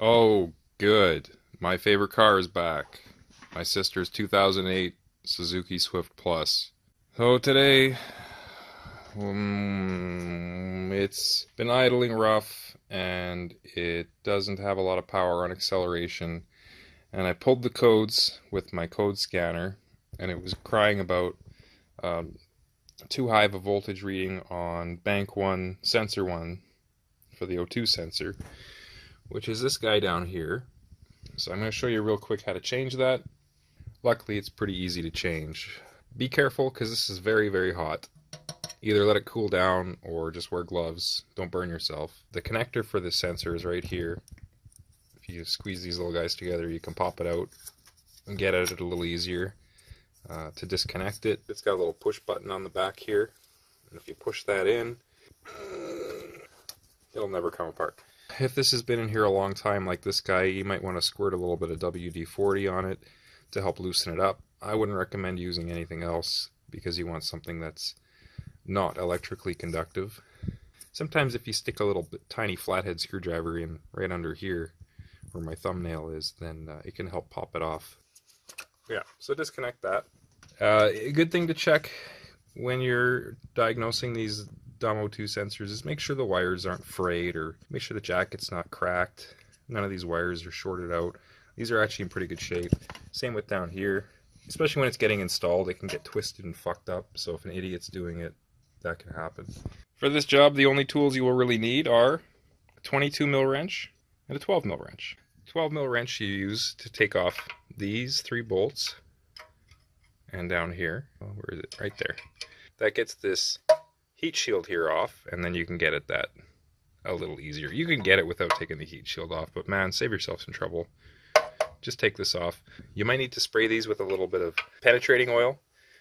Oh, good. My favorite car is back. My sister's 2008 Suzuki Swift Plus. So today, it's been idling rough and it doesn't have a lot of power on acceleration. And I pulled the codes with my code scanner and it was crying about um, too high of a voltage reading on bank 1, sensor 1 for the O2 sensor, which is this guy down here. So I'm going to show you real quick how to change that. Luckily, it's pretty easy to change. Be careful because this is very, very hot. Either let it cool down or just wear gloves. Don't burn yourself. The connector for this sensor is right here. If you squeeze these little guys together, you can pop it out and get at it a little easier. To disconnect it, it's got a little push button on the back here. And if you push that in, it'll never come apart. If this has been in here a long time like this guy, you might want to squirt a little bit of WD-40 on it to help loosen it up. I wouldn't recommend using anything else because you want something that's not electrically conductive. Sometimes if you stick a little tiny flathead screwdriver in right under here where my thumbnail is, then it can help pop it off. Yeah, so disconnect that. A good thing to check when you're diagnosing these dumb O2 sensors is make sure the wires aren't frayed or make sure the jacket's not cracked. None of these wires are shorted out. These are actually in pretty good shape. Same with down here. Especially when it's getting installed, it can get twisted and fucked up. So if an idiot's doing it, that can happen. For this job, the only tools you will really need are a 22 mil wrench and a 12 mil wrench. 12 mil wrench you use to take off these 3 bolts. And down here, where is it? Right there. That gets this heat shield here off, and then you can get at that a little easier. You can get it without taking the heat shield off, but man, save yourself some trouble. Just take this off. You might need to spray these with a little bit of penetrating oil.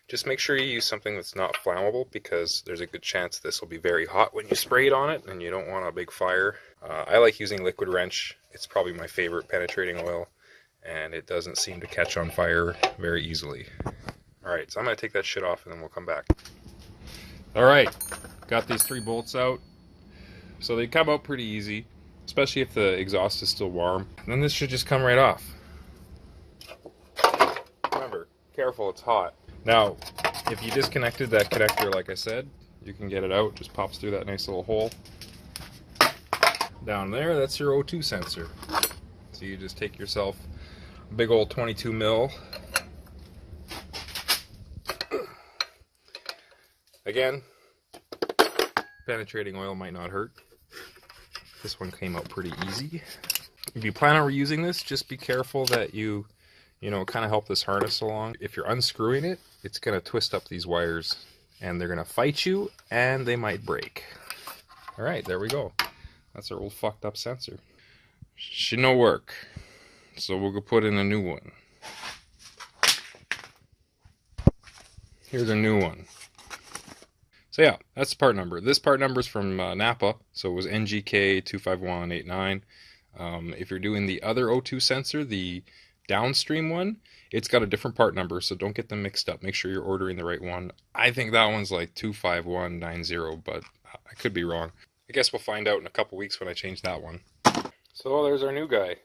Just make sure you use something that's not flammable because there's a good chance this will be very hot when you spray it on it and you don't want a big fire. I like using liquid wrench. It's probably my favorite penetrating oil and it doesn't seem to catch on fire very easily. Alright, so I'm going to take that shit off and then we'll come back. Alright, got these 3 bolts out. So they come out pretty easy, especially if the exhaust is still warm. And then this should just come right off. Remember, careful, it's hot. Now, if you disconnected that connector, like I said, you can get it out. Just pops through that nice little hole. Down there, that's your O2 sensor. So you just take yourself a big old 22 mil. Again, penetrating oil might not hurt. This one came out pretty easy. If you plan on reusing this, just be careful that you kind of help this harness along. If you're unscrewing it, it's going to twist up these wires and they're going to fight you and they might break. All right, there we go. That's our old fucked up sensor. Should no work. So we'll go put in a new one. Here's a new one. So yeah, that's the part number. This part number is from Napa, so it was NGK25189. If you're doing the other O2 sensor, the downstream one, it's got a different part number, so don't get them mixed up. Make sure you're ordering the right one. I think that one's like 25190, but I could be wrong. I guess we'll find out in a couple weeks when I change that one. So there's our new guy.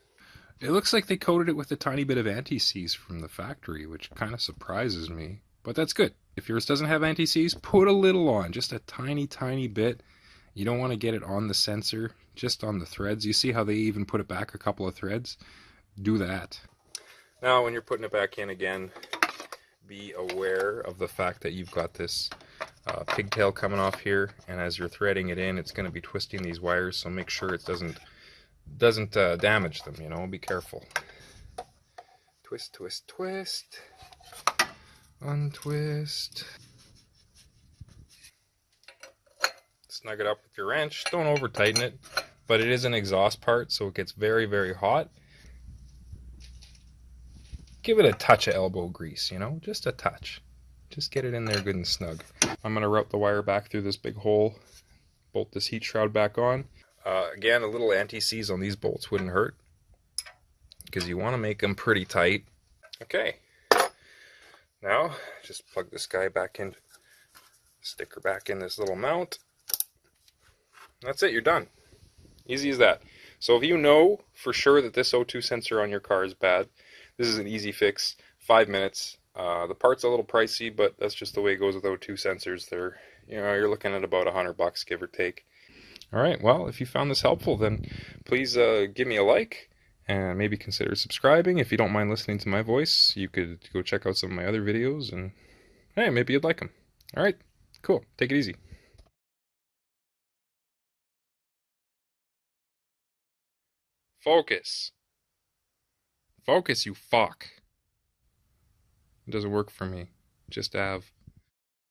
It looks like they coated it with a tiny bit of anti-seize from the factory, which kind of surprises me, but that's good. If yours doesn't have anti-seize, put a little on, just a tiny, tiny bit. You don't want to get it on the sensor, just on the threads. You see how they even put it back a couple of threads? Do that. Now, when you're putting it back in again, be aware of the fact that you've got this pigtail coming off here, and as you're threading it in, it's going to be twisting these wires, so make sure it doesn't damage them, be careful. Twist, twist, twist. Untwist. Snug it up with your wrench. Don't over tighten it, but it is an exhaust part, so it gets very, very hot. Give it a touch of elbow grease, just a touch. Just get it in there good and snug. I'm going to route the wire back through this big hole, bolt this heat shroud back on. Again, a little anti-seize on these bolts wouldn't hurt because you want to make them pretty tight. Okay. Now, just plug this guy back in, sticker back in this little mount. That's it, you're done. Easy as that. So if you know for sure that this O2 sensor on your car is bad, this is an easy fix, 5 minutes. The part's a little pricey, but that's just the way it goes with O2 sensors. You're looking at about $100, give or take. All right, well, if you found this helpful, then please give me a like and maybe consider subscribing. If you don't mind listening to my voice, you could go check out some of my other videos, and hey, maybe you'd like them. All right, cool. Take it easy. Focus. Focus, you fuck. It doesn't work for me. Just Av.